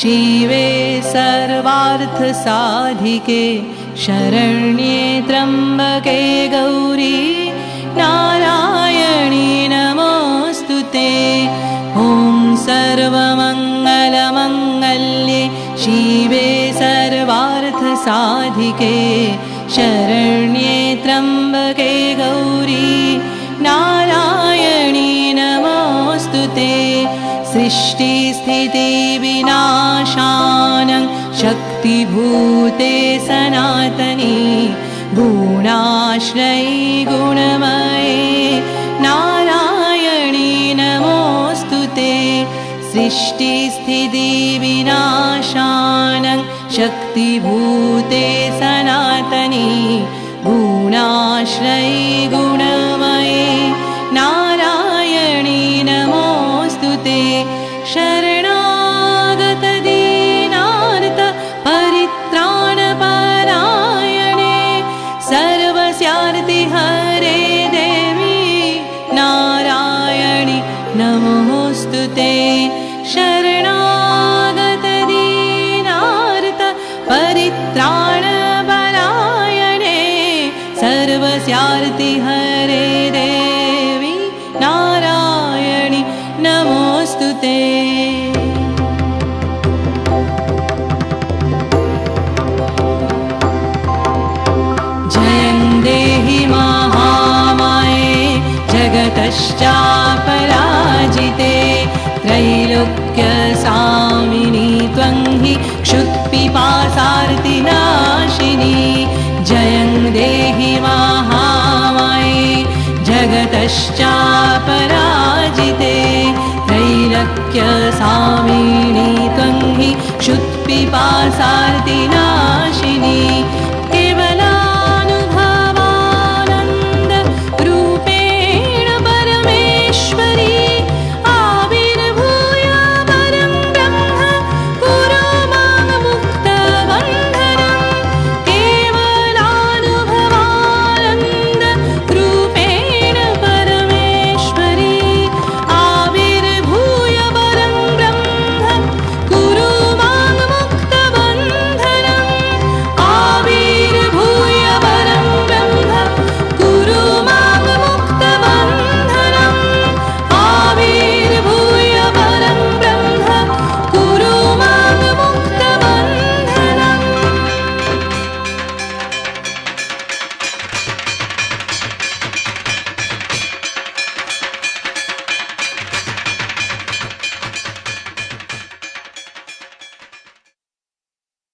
शिवे सर्वार्थसाधिके शरण्ये त्र्यम्बके गौरी नारायणी नमोऽस्तुते। ॐ सर्वमङ्गलमङ्गल्ये शिवे सर्वार्थसाधिके शरण्ये त्र्यम्बके गौरी नारायणी नमोऽस्तुते। सृष्टिस्थितिविनाशानं शक्तिभूते सनातनी गुणाश्रयी गुणमये नारायणी नमोऽस्तुते। सृष्टिस्थितिविनाशानं शक्तिभूते सनातनी गुणाश्रयी गुणमये नारायणी नमोऽस्तुते। शरणागतदीनार्त परित्राणपरायणे सर्वस्यार्ति हरे देवी नारायणी नमोऽस्तुते। शरणागतदीनार्त परित्राणपरायणे सर्वस्यार्ति हरे देवी नारायणी नमोऽस्तुते। जयं देहि महामाये जगतश्चापराजिते त्रैलोक्यसामिनी त्वं हि क्षुत्पिपासार्तिनाशिनी। जयं देहि महामाये जगतश्चापराजिते त्रैलोक्यसामिनी त्वं हि क्षुत्पिपासार्तिनाशिनी।